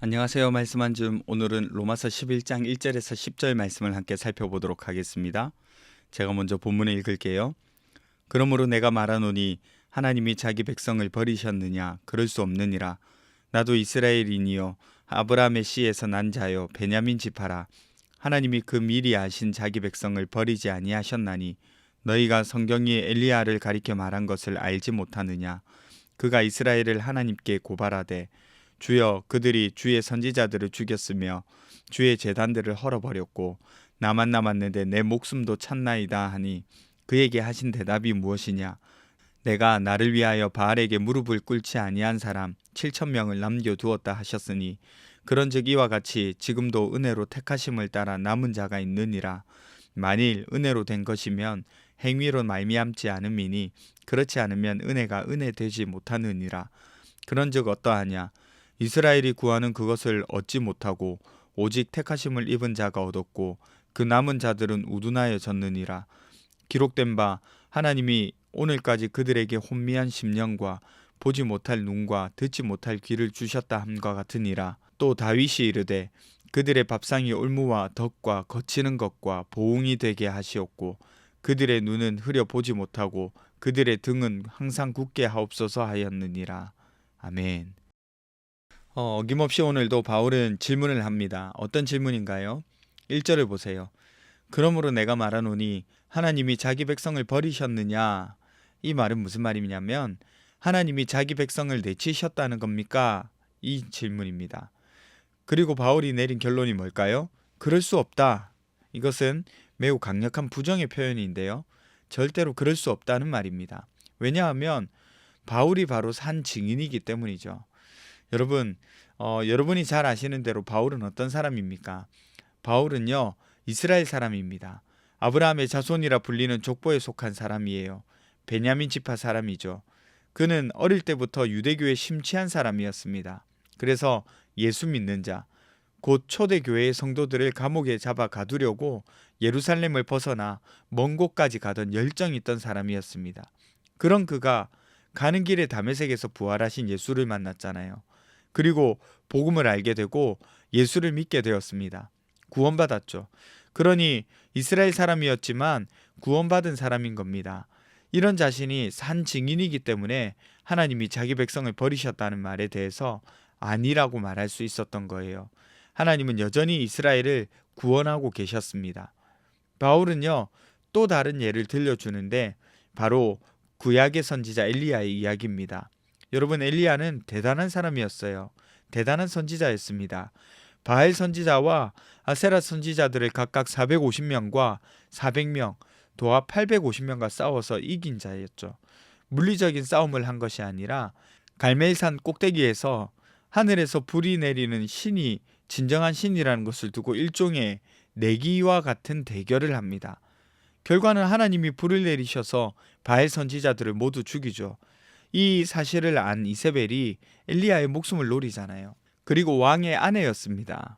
안녕하세요. 말씀 한 줌. 오늘은 로마서 11장 1절에서 10절 말씀을 함께 살펴보도록 하겠습니다. 제가 먼저 본문을 읽을게요. 그러므로 내가 말하노니 하나님이 자기 백성을 버리셨느냐? 그럴 수 없느니라. 나도 이스라엘인이요 아브라함의 씨에서 난 자요 베냐민 지파라. 하나님이 그 미리 아신 자기 백성을 버리지 아니하셨나니 너희가 성경이 엘리야를 가리켜 말한 것을 알지 못하느냐? 그가 이스라엘을 하나님께 고발하되 주여 그들이 주의 선지자들을 죽였으며 주의 제단들을 헐어버렸고 나만 남았는데 내 목숨도 찼나이다 하니 그에게 하신 대답이 무엇이냐? 내가 나를 위하여 바알에게 무릎을 꿇지 아니한 사람 7,000명을 남겨두었다 하셨으니 그런즉 이와 같이 지금도 은혜로 택하심을 따라 남은 자가 있느니라. 만일 은혜로 된 것이면 행위로 말미암지 않음이니 그렇지 않으면 은혜가 은혜 되지 못하느니라. 그런즉 어떠하냐? 이스라엘이 구하는 그것을 얻지 못하고 오직 택하심을 입은 자가 얻었고 그 남은 자들은 우둔하여졌느니라. 기록된 바 하나님이 오늘까지 그들에게 혼미한 심령과 보지 못할 눈과 듣지 못할 귀를 주셨다 함과 같으니라. 또 다윗이 이르되 그들의 밥상이 올무와 덕과 거치는 것과 보응이 되게 하시었고 그들의 눈은 흐려 보지 못하고 그들의 등은 항상 굳게 하옵소서 하였느니라. 아멘. 어김없이 오늘도 바울은 질문을 합니다. 어떤 질문인가요? 1절을 보세요. 그러므로 내가 말하노니 하나님이 자기 백성을 버리셨느냐? 이 말은 무슨 말이냐면 하나님이 자기 백성을 내치셨다는 겁니까? 이 질문입니다. 그리고 바울이 내린 결론이 뭘까요? 그럴 수 없다. 이것은 매우 강력한 부정의 표현인데요. 절대로 그럴 수 없다는 말입니다. 왜냐하면 바울이 바로 산 증인이기 때문이죠. 여러분, 여러분이 잘 아시는 대로 바울은 어떤 사람입니까? 바울은요, 이스라엘 사람입니다. 아브라함의 자손이라 불리는 족보에 속한 사람이에요. 베냐민 지파 사람이죠. 그는 어릴 때부터 유대교에 심취한 사람이었습니다. 그래서 예수 믿는 자, 곧 초대교회의 성도들을 감옥에 잡아 가두려고 예루살렘을 벗어나 먼 곳까지 가던 열정이 있던 사람이었습니다. 그런 그가 가는 길에 다메섹에서 부활하신 예수를 만났잖아요. 그리고 복음을 알게 되고 예수를 믿게 되었습니다. 구원받았죠. 그러니 이스라엘 사람이었지만 구원받은 사람인 겁니다. 이런 자신이 산 증인이기 때문에 하나님이 자기 백성을 버리셨다는 말에 대해서 아니라고 말할 수 있었던 거예요. 하나님은 여전히 이스라엘을 구원하고 계셨습니다. 바울은요, 또 다른 예를 들려주는데 바로 구약의 선지자 엘리야의 이야기입니다. 여러분, 엘리야는 대단한 사람이었어요. 대단한 선지자였습니다. 바알 선지자와 아세라 선지자들을 각각 450명과 400명, 도합 850명과 싸워서 이긴 자였죠. 물리적인 싸움을 한 것이 아니라 갈멜산 꼭대기에서 하늘에서 불이 내리는 신이 진정한 신이라는 것을 두고 일종의 내기와 같은 대결을 합니다. 결과는 하나님이 불을 내리셔서 바알 선지자들을 모두 죽이죠. 이 사실을 안 이세벨이 엘리야의 목숨을 노리잖아요. 그리고 왕의 아내였습니다.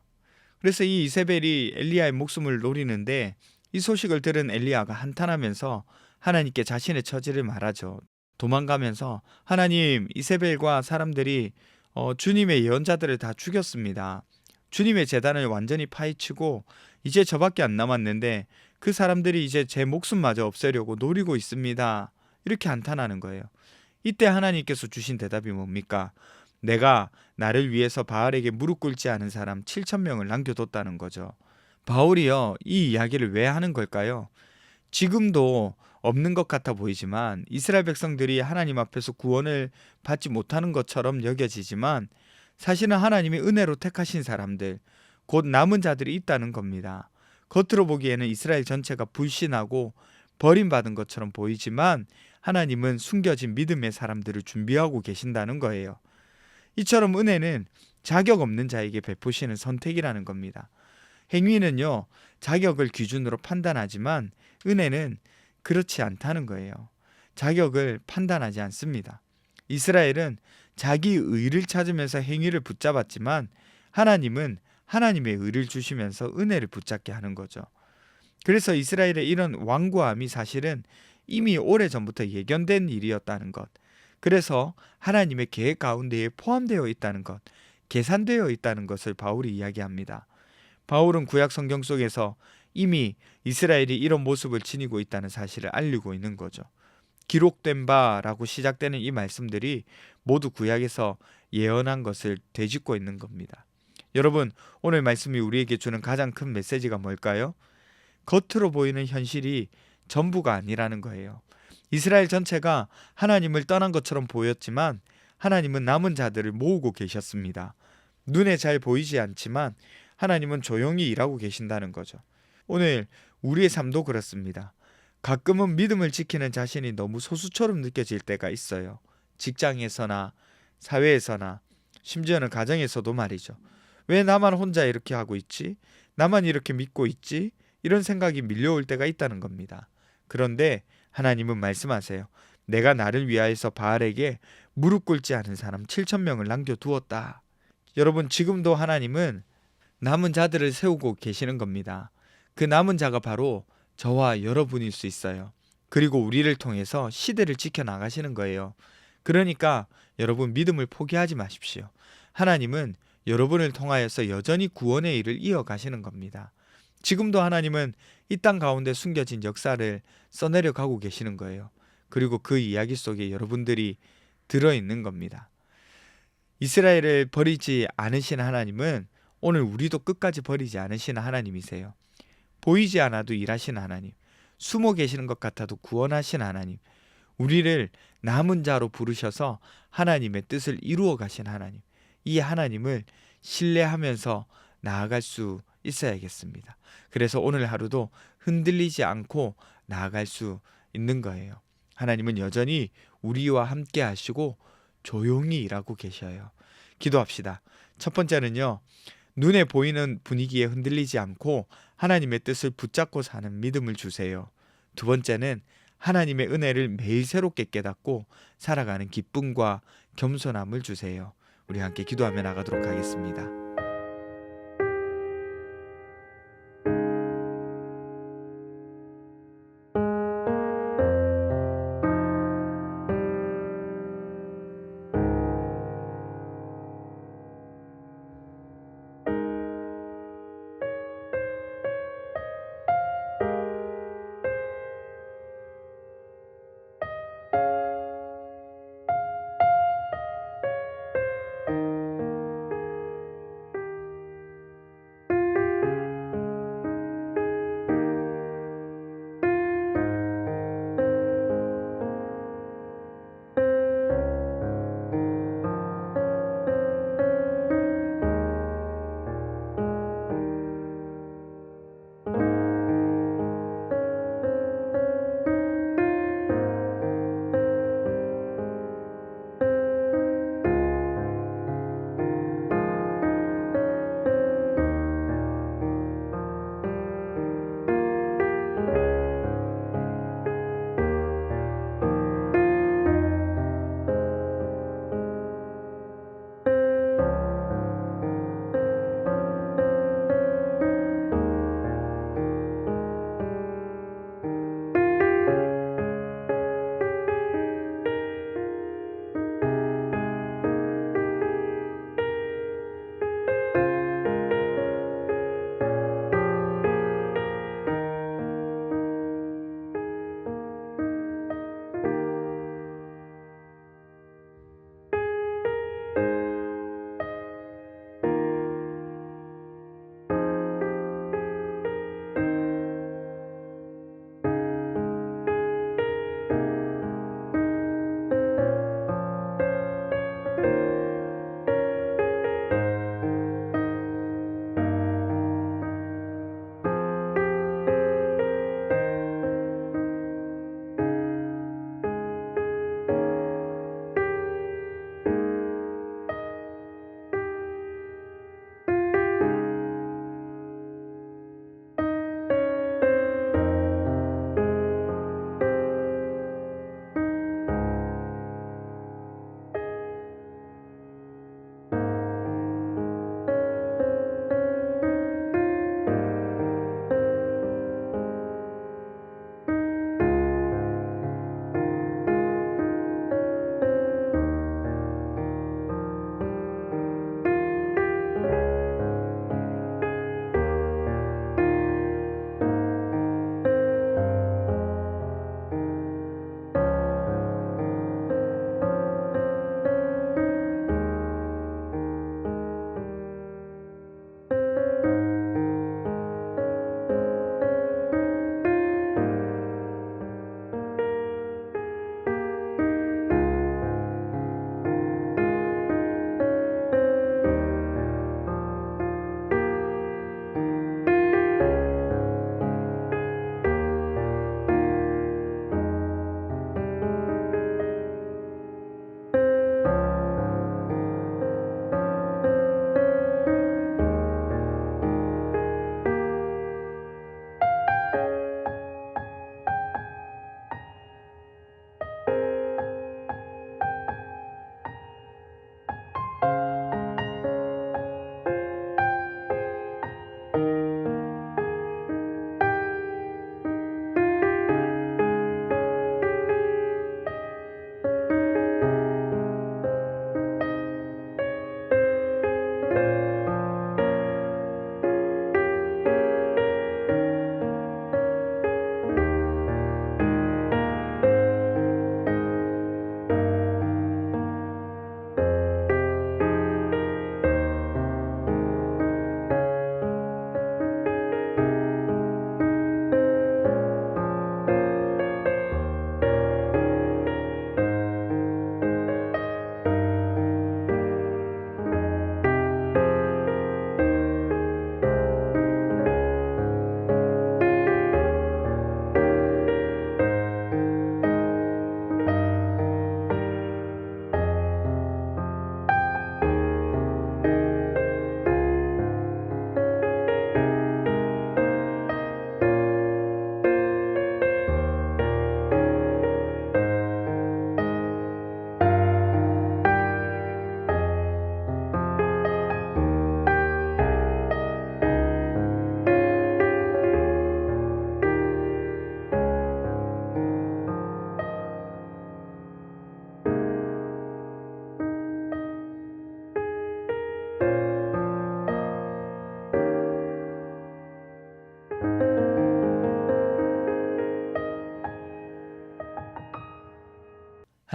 그래서 이 이세벨이 엘리야의 목숨을 노리는데 이 소식을 들은 엘리야가 한탄하면서 하나님께 자신의 처지를 말하죠. 도망가면서 하나님, 이세벨과 사람들이 주님의 예언자들을 다 죽였습니다. 주님의 제단을 완전히 파헤치고 이제 저밖에 안 남았는데 그 사람들이 이제 제 목숨마저 없애려고 노리고 있습니다. 이렇게 한탄하는 거예요. 이때 하나님께서 주신 대답이 뭡니까? 내가 나를 위해서 바알에게 무릎 꿇지 않은 사람 7,000명을 남겨뒀다는 거죠. 바울이요, 이 이야기를 왜 하는 걸까요? 지금도 없는 것 같아 보이지만 이스라엘 백성들이 하나님 앞에서 구원을 받지 못하는 것처럼 여겨지지만 사실은 하나님이 은혜로 택하신 사람들, 곧 남은 자들이 있다는 겁니다. 겉으로 보기에는 이스라엘 전체가 불신하고 버림받은 것처럼 보이지만 하나님은 숨겨진 믿음의 사람들을 준비하고 계신다는 거예요. 이처럼 은혜는 자격 없는 자에게 베푸시는 선택이라는 겁니다. 행위는요, 자격을 기준으로 판단하지만 은혜는 그렇지 않다는 거예요. 자격을 판단하지 않습니다. 이스라엘은 자기 의를 찾으면서 행위를 붙잡았지만 하나님은 하나님의 의를 주시면서 은혜를 붙잡게 하는 거죠. 그래서 이스라엘의 이런 완고함이 사실은 이미 오래전부터 예견된 일이었다는 것, 그래서 하나님의 계획 가운데에 포함되어 있다는 것, 계산되어 있다는 것을 바울이 이야기합니다. 바울은 구약 성경 속에서 이미 이스라엘이 이런 모습을 지니고 있다는 사실을 알리고 있는 거죠. 기록된 바라고 시작되는 이 말씀들이 모두 구약에서 예언한 것을 되짚고 있는 겁니다. 여러분, 오늘 말씀이 우리에게 주는 가장 큰 메시지가 뭘까요? 겉으로 보이는 현실이 전부가 아니라는 거예요. 이스라엘 전체가 하나님을 떠난 것처럼 보였지만 하나님은 남은 자들을 모으고 계셨습니다. 눈에 잘 보이지 않지만 하나님은 조용히 일하고 계신다는 거죠. 오늘 우리의 삶도 그렇습니다. 가끔은 믿음을 지키는 자신이 너무 소수처럼 느껴질 때가 있어요. 직장에서나 사회에서나 심지어는 가정에서도 말이죠. 왜 나만 혼자 이렇게 하고 있지? 나만 이렇게 믿고 있지? 이런 생각이 밀려올 때가 있다는 겁니다. 그런데 하나님은 말씀하세요. 내가 나를 위하여서 바알에게 무릎 꿇지 않은 사람 7천 명을 남겨두었다. 여러분, 지금도 하나님은 남은 자들을 세우고 계시는 겁니다. 그 남은 자가 바로 저와 여러분일 수 있어요. 그리고 우리를 통해서 시대를 지켜나가시는 거예요. 그러니까 여러분, 믿음을 포기하지 마십시오. 하나님은 여러분을 통하여서 여전히 구원의 일을 이어가시는 겁니다. 지금도 하나님은 이 땅 가운데 숨겨진 역사를 써내려 가고 계시는 거예요. 그리고 그 이야기 속에 여러분들이 들어있는 겁니다. 이스라엘을 버리지 않으신 하나님은 오늘 우리도 끝까지 버리지 않으시는 하나님이세요. 보이지 않아도 일하시는 하나님, 숨어 계시는 것 같아도 구원하시는 하나님, 우리를 남은 자로 부르셔서 하나님의 뜻을 이루어 가신 하나님, 이 하나님을 신뢰하면서 나아갈 수 있어야겠습니다. 그래서 오늘 하루도 흔들리지 않고 나아갈 수 있는 거예요. 하나님은 여전히 우리와 함께 하시고 조용히 일하고 계셔요. 기도합시다. 첫 번째는요, 눈에 보이는 분위기에 흔들리지 않고 하나님의 뜻을 붙잡고 사는 믿음을 주세요. 두 번째는 하나님의 은혜를 매일 새롭게 깨닫고 살아가는 기쁨과 겸손함을 주세요. 우리 함께 기도하며 나가도록 하겠습니다.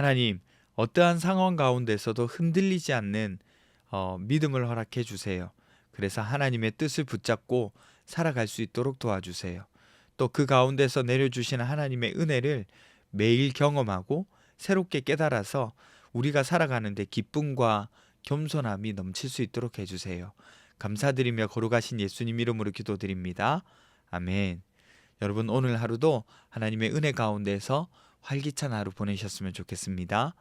하나님, 어떠한 상황 가운데서도 흔들리지 않는 믿음을 허락해 주세요. 그래서 하나님의 뜻을 붙잡고 살아갈 수 있도록 도와주세요. 또 그 가운데서 내려주시는 하나님의 은혜를 매일 경험하고 새롭게 깨달아서 우리가 살아가는데 기쁨과 겸손함이 넘칠 수 있도록 해주세요. 감사드리며 거룩하신 예수님 이름으로 기도드립니다. 아멘. 여러분, 오늘 하루도 하나님의 은혜 가운데서 활기찬 하루 보내셨으면 좋겠습니다.